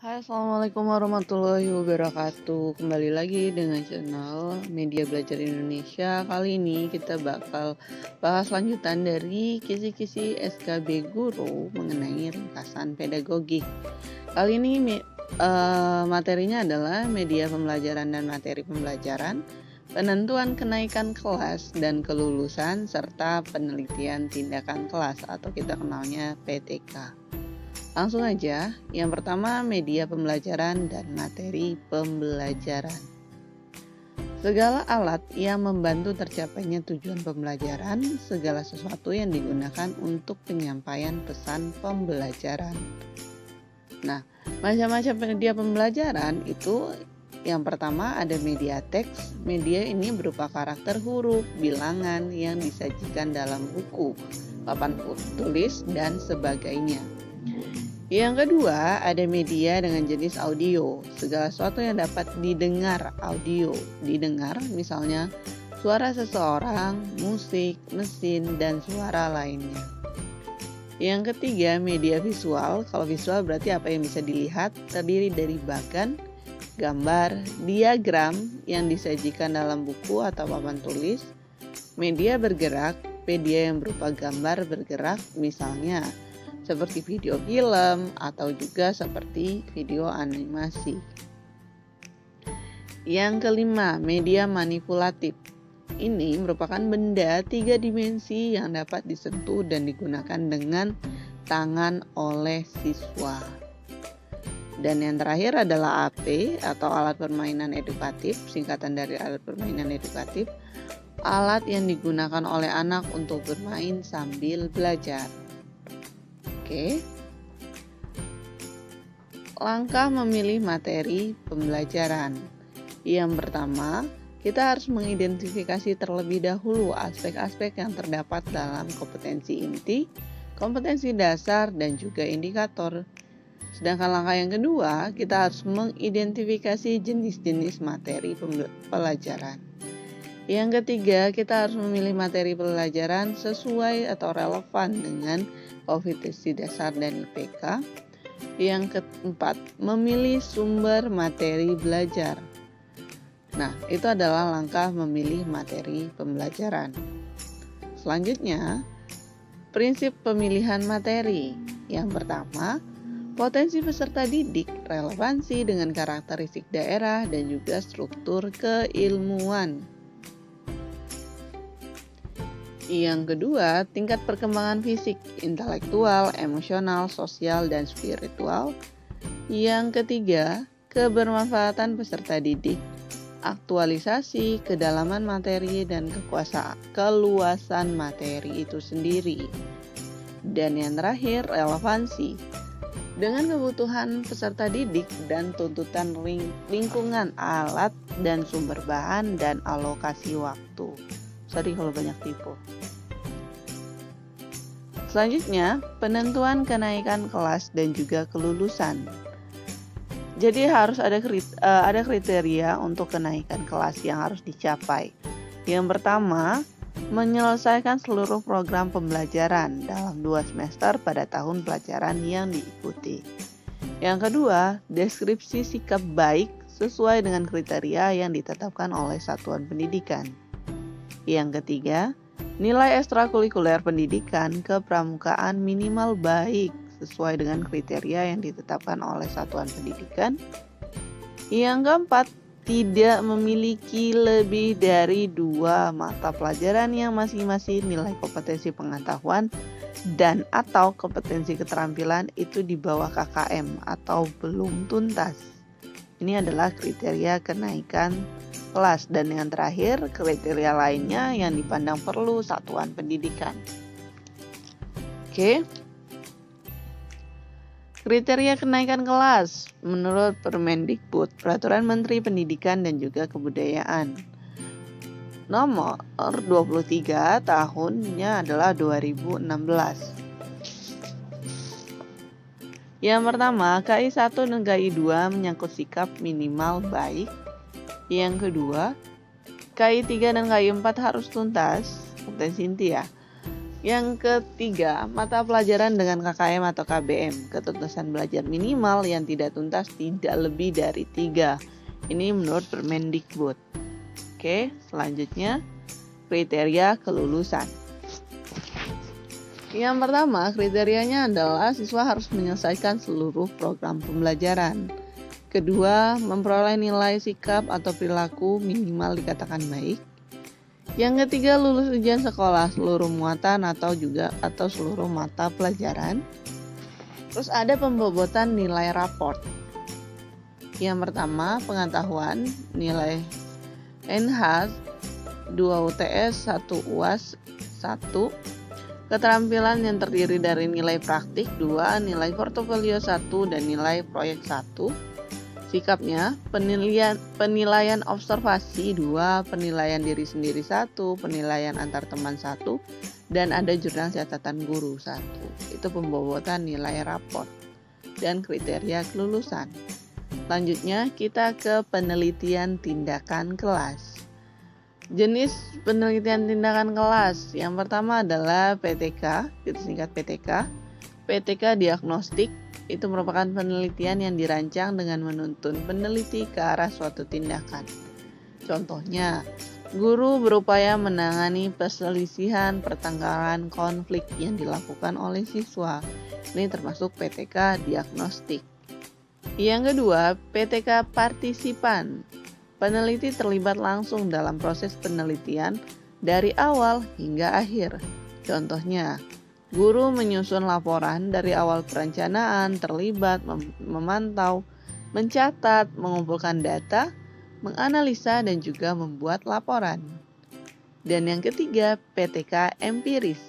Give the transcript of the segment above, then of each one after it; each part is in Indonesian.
Hai, assalamualaikum warahmatullahi wabarakatuh. Kembali lagi dengan channel Media Belajar Indonesia. Kali ini kita bakal bahas lanjutan dari kisi-kisi SKB Guru mengenai ringkasan pedagogik. Kali ini materinya adalah media pembelajaran dan materi pembelajaran, penentuan kenaikan kelas dan kelulusan, serta penelitian tindakan kelas atau kita kenalnya PTK. Langsung aja, yang pertama media pembelajaran dan materi pembelajaran. Segala alat yang membantu tercapainya tujuan pembelajaran, segala sesuatu yang digunakan untuk penyampaian pesan pembelajaran. Nah, macam-macam media pembelajaran itu yang pertama ada media teks. Media ini berupa karakter huruf, bilangan yang disajikan dalam buku, papan tulis, dan sebagainya. Yang kedua, ada media dengan jenis audio. Segala sesuatu yang dapat didengar audio. Didengar misalnya suara seseorang, musik, mesin, dan suara lainnya. Yang ketiga, media visual. Kalau visual berarti apa yang bisa dilihat, terdiri dari bagan, gambar, diagram yang disajikan dalam buku atau papan tulis. Media bergerak, media yang berupa gambar bergerak misalnya seperti video film atau juga seperti video animasi. Yang kelima, media manipulatif. Ini merupakan benda 3 dimensi yang dapat disentuh dan digunakan dengan tangan oleh siswa. Dan yang terakhir adalah AP atau alat permainan edukatif, singkatan dari alat permainan edukatif, alat yang digunakan oleh anak untuk bermain sambil belajar. Oke. Langkah memilih materi pembelajaran. Yang pertama, kita harus mengidentifikasi terlebih dahulu aspek-aspek yang terdapat dalam kompetensi inti, kompetensi dasar, dan juga indikator. Sedangkan langkah yang kedua, kita harus mengidentifikasi jenis-jenis materi pelajaran. Yang ketiga, kita harus memilih materi pelajaran sesuai atau relevan dengan kompetensi dasar dan IPK. Yang keempat, memilih sumber materi belajar. Nah, itu adalah langkah memilih materi pembelajaran. Selanjutnya, prinsip pemilihan materi. Yang pertama, potensi peserta didik, relevansi dengan karakteristik daerah, dan juga struktur keilmuan. Yang kedua, tingkat perkembangan fisik, intelektual, emosional, sosial, dan spiritual. Yang ketiga, kebermanfaatan peserta didik, aktualisasi, kedalaman materi, dan keluasan materi itu sendiri. Dan yang terakhir, relevansi, dengan kebutuhan peserta didik dan tuntutan lingkungan, alat, dan sumber bahan, dan alokasi waktu. Sorry kalau banyak tipu. Selanjutnya, penentuan kenaikan kelas dan juga kelulusan. Jadi harus ada kriteria untuk kenaikan kelas yang harus dicapai. Yang pertama, menyelesaikan seluruh program pembelajaran dalam 2 semester pada tahun pelajaran yang diikuti. Yang kedua, deskripsi sikap baik sesuai dengan kriteria yang ditetapkan oleh satuan pendidikan. Yang ketiga, nilai ekstrakurikuler pendidikan kepramukaan minimal baik sesuai dengan kriteria yang ditetapkan oleh satuan pendidikan. Yang keempat, tidak memiliki lebih dari 2 mata pelajaran yang masing-masing nilai kompetensi pengetahuan dan atau kompetensi keterampilan itu di bawah KKM atau belum tuntas. Ini adalah kriteria kenaikan kelas. Dan yang terakhir, kriteria lainnya yang dipandang perlu satuan pendidikan. Oke. Kriteria kenaikan kelas menurut Permendikbud, Peraturan Menteri Pendidikan dan juga Kebudayaan. Nomor 23 tahunnya adalah 2016. Yang pertama, KI 1 dan KI 2 menyangkut sikap minimal baik. Yang kedua, KI 3 dan KI 4 harus tuntas, kompetensi inti ya. Yang ketiga, mata pelajaran dengan KKM atau KBM, ketuntasan belajar minimal yang tidak tuntas tidak lebih dari 3. Ini menurut Permendikbud. Oke, selanjutnya kriteria kelulusan. Yang pertama, kriterianya adalah siswa harus menyelesaikan seluruh program pembelajaran. Kedua, memperoleh nilai sikap atau perilaku minimal dikatakan baik. Yang ketiga, lulus ujian sekolah seluruh muatan atau seluruh mata pelajaran. Terus ada pembobotan nilai raport. Yang pertama, pengetahuan nilai NH 2 UTS 1 UAS 1. Keterampilan yang terdiri dari nilai praktik 2, nilai portofolio 1, dan nilai proyek 1. Sikapnya, penilaian observasi 2, penilaian diri sendiri 1, penilaian antar teman 1, dan ada jurnal catatan guru 1. Itu pembobotan nilai raport dan kriteria kelulusan. Selanjutnya kita ke penelitian tindakan kelas. Jenis penelitian tindakan kelas yang pertama adalah PTK, kita singkat PTK. PTK diagnostik itu merupakan penelitian yang dirancang dengan menuntun peneliti ke arah suatu tindakan. Contohnya, guru berupaya menangani perselisihan, pertengkaran, konflik yang dilakukan oleh siswa. Ini termasuk PTK diagnostik. Yang kedua, PTK partisipan. Peneliti terlibat langsung dalam proses penelitian dari awal hingga akhir. Contohnya, guru menyusun laporan dari awal perencanaan, terlibat, memantau, mencatat, mengumpulkan data, menganalisa, dan juga membuat laporan. Dan yang ketiga, PTK empiris,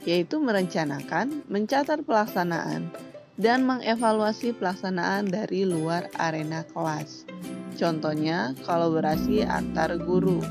yaitu merencanakan, mencatat pelaksanaan, dan mengevaluasi pelaksanaan dari luar arena kelas. Contohnya, kolaborasi antar guru.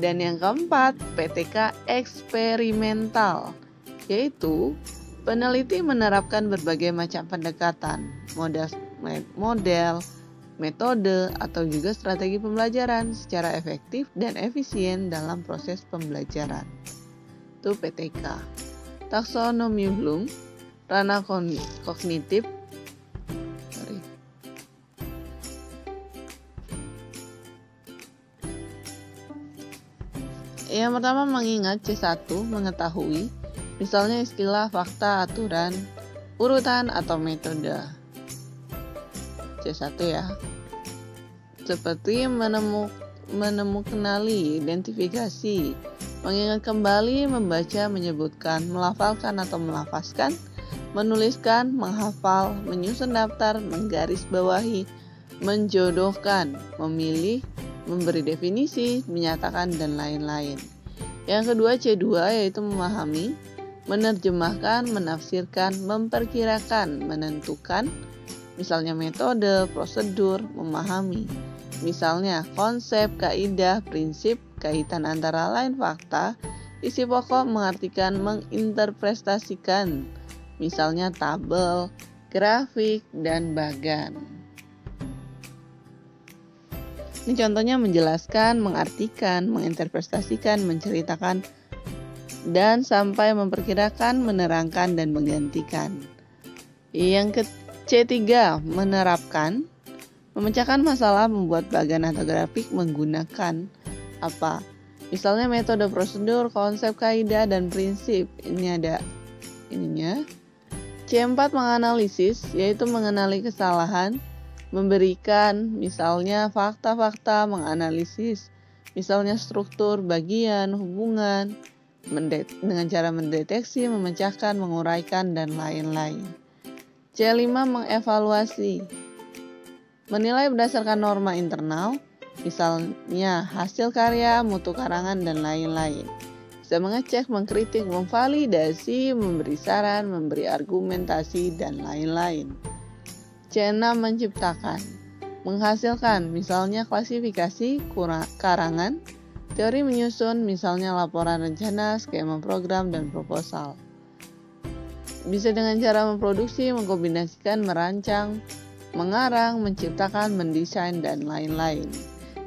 Dan yang keempat, PTK eksperimental, yaitu peneliti menerapkan berbagai macam pendekatan, model, metode, atau juga strategi pembelajaran secara efektif dan efisien dalam proses pembelajaran. Itu PTK. Taksonomi Bloom, ranah kognitif. Yang pertama, mengingat. C1, mengetahui. Misalnya istilah, fakta, aturan, urutan, atau metode. C1 ya. Seperti kenali, identifikasi, mengingat kembali, membaca, menyebutkan, melafalkan atau melafazkan, menuliskan, menghafal, menyusun daftar, menggarisbawahi, menjodohkan, memilih, memberi definisi, menyatakan, dan lain-lain. Yang kedua, C2, yaitu memahami, menerjemahkan, menafsirkan, memperkirakan, menentukan, misalnya metode, prosedur, memahami, misalnya konsep, kaidah, prinsip, kaitan antara lain fakta, isi pokok, mengartikan, menginterpretasikan, misalnya tabel, grafik, dan bagan. Ini contohnya menjelaskan, mengartikan, menginterpretasikan, menceritakan, dan sampai memperkirakan, menerangkan, dan menggantikan. Yang C3, menerapkan, memecahkan masalah, membuat bagan atau grafik menggunakan apa? Misalnya metode, prosedur, konsep, kaidah, dan prinsip. Ini ada ininya. C4, menganalisis, yaitu mengenali kesalahan, memberikan misalnya fakta-fakta, menganalisis misalnya struktur, bagian, hubungan, dengan cara mendeteksi, memecahkan, menguraikan, dan lain-lain. C5, mengevaluasi, menilai berdasarkan norma internal, misalnya hasil karya, mutu karangan, dan lain-lain. Bisa mengecek, mengkritik, memvalidasi, memberi saran, memberi argumentasi, dan lain-lain. C6, menciptakan, menghasilkan, misalnya klasifikasi, karangan, teori menyusun, misalnya laporan rencana, skema program, dan proposal. Bisa dengan cara memproduksi, mengkombinasikan, merancang, mengarang, menciptakan, mendesain, dan lain-lain.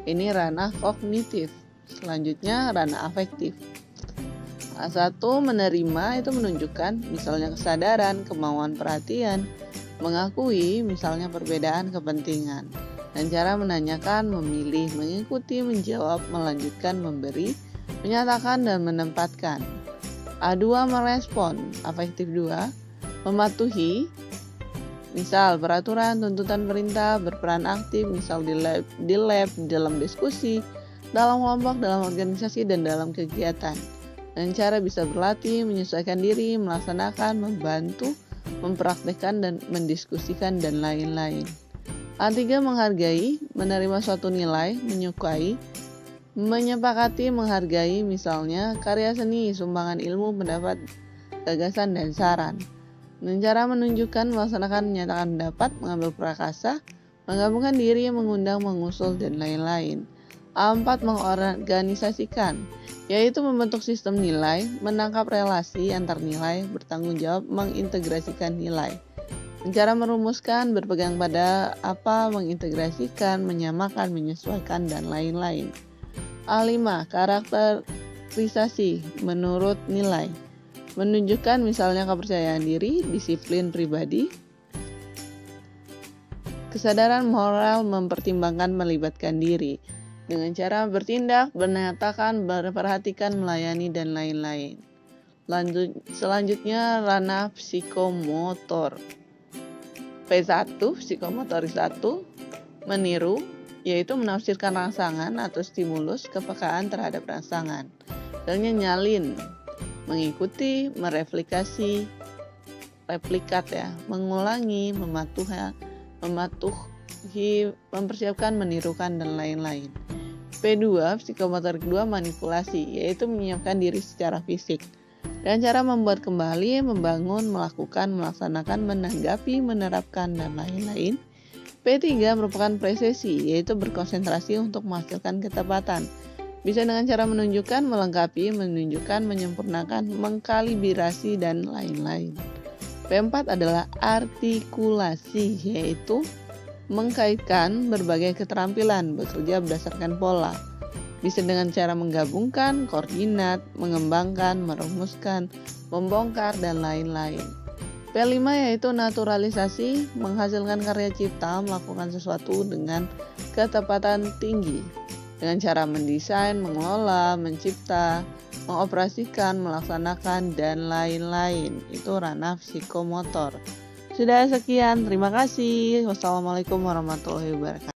Ini ranah kognitif. Selanjutnya ranah afektif. A1 menerima itu menunjukkan misalnya kesadaran, kemauan perhatian, mengakui misalnya perbedaan kepentingan. Dan cara menanyakan, memilih, mengikuti, menjawab, melanjutkan, memberi, menyatakan dan menempatkan. A2 merespon, afektif 2, mematuhi, misal peraturan, tuntutan perintah, berperan aktif, misal di lab, dalam diskusi, dalam kelompok, dalam organisasi, dan dalam kegiatan. Dengan cara bisa berlatih, menyesuaikan diri, melaksanakan, membantu, mempraktekkan, dan mendiskusikan, dan lain-lain. A3 menghargai, menerima suatu nilai, menyukai, menyepakati, menghargai, misalnya karya seni, sumbangan ilmu, pendapat, gagasan, dan saran. Dengan cara menunjukkan, melaksanakan, menyatakan pendapat, mengambil prakarsa, menggabungkan diri, mengundang, mengusul, dan lain-lain. A4 mengorganisasikan, yaitu membentuk sistem nilai, menangkap relasi antar nilai, bertanggung jawab, mengintegrasikan nilai. Cara merumuskan, berpegang pada apa, mengintegrasikan, menyamakan, menyesuaikan, dan lain-lain. A5 karakterisasi menurut nilai, menunjukkan misalnya kepercayaan diri, disiplin pribadi, kesadaran moral, mempertimbangkan, melibatkan diri. Dengan cara bertindak, menyatakan, berperhatikan, melayani, dan lain-lain. Selanjutnya ranah psikomotor. P1 psikomotoris 1 meniru, yaitu menafsirkan rangsangan atau stimulus, kepekaan terhadap rangsangan. Misalnya nyalin, mengikuti, mereplikasi, replikat ya, mengulangi, mematuhi, mempersiapkan, menirukan, dan lain-lain. P2 psikomotorik 2 manipulasi, yaitu menyiapkan diri secara fisik. Dan cara membuat kembali, membangun, melakukan, melaksanakan, menanggapi, menerapkan, dan lain-lain. P3 merupakan presesi, yaitu berkonsentrasi untuk menghasilkan ketepatan. Bisa dengan cara menunjukkan, melengkapi, menunjukkan, menyempurnakan, mengkalibrasi, dan lain-lain. P4 adalah artikulasi, yaitu mengkaitkan berbagai keterampilan, bekerja berdasarkan pola. Bisa dengan cara menggabungkan, koordinat, mengembangkan, merumuskan, membongkar, dan lain-lain. P5 yaitu naturalisasi, menghasilkan karya cipta, melakukan sesuatu dengan ketepatan tinggi. Dengan cara mendesain, mengelola, mencipta, mengoperasikan, melaksanakan, dan lain-lain. Itu ranah psikomotor. Sudah sekian, terima kasih. Wassalamualaikum warahmatullahi wabarakatuh.